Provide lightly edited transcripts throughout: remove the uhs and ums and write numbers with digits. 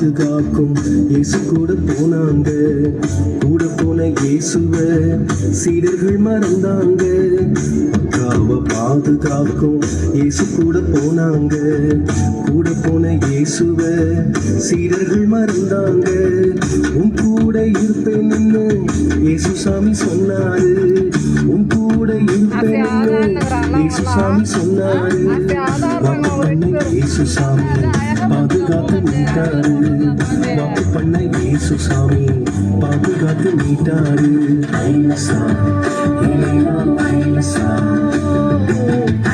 பாதுகாக்கும் இயேசு கூட போனாங்க. கூட போன இயேசுவ சீடர்கள் மறந்தாங்க. அக்காவை பாதுகாக்கும் இயேசு கூட போனாங்க. கூட போன இயேசுவ சீடர்கள் மறந்தாங்க. உன் கூட இருப்பேன்னு இயேசு சாமி சொன்னாரு. உன் கூட இருப்பேன்னு இயேசு சாமி சொன்னாரு. வாக்கு பண்ண இயேசு சாமி பாதுகாத்து மீட்டாரு. வாக்கு பண்ண இயேசு சாமி பாதுகாத்து மீட்டாரு. ஐலசா ஏலேலோ ஐலசா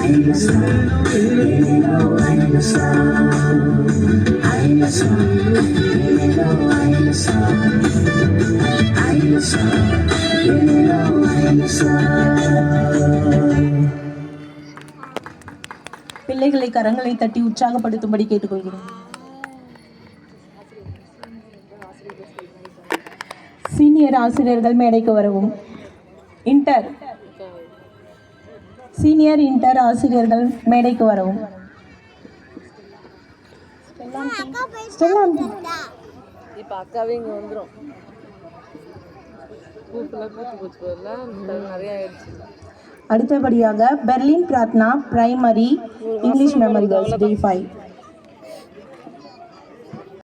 ஐலசா ஏலேலோ ஐலசா ஐலசா ஏலேலோ ஐலசா ஐலசா ஏலேலோ ஐலசா. பிள்ளைகளை கரங்களை தட்டி உற்சாகப்படுத்தும்படி கேட்டுக்கொள்கிறோம். சீனியர் ஆசிரியர்கள் மேடைக்கு வரவும். சீனியர் இன்டர் ஆசிரியர்கள் மேடைக்கு வரவும். இப்போ அக்காவே இங்கே வந்துடும். பூப்பெல்லாம் பூத்து போச்சு போதில்ல, நிறைய ஆயிடுச்சு. அடுத்தபடியாக Berlin Prarthana primary English memory girls day 5.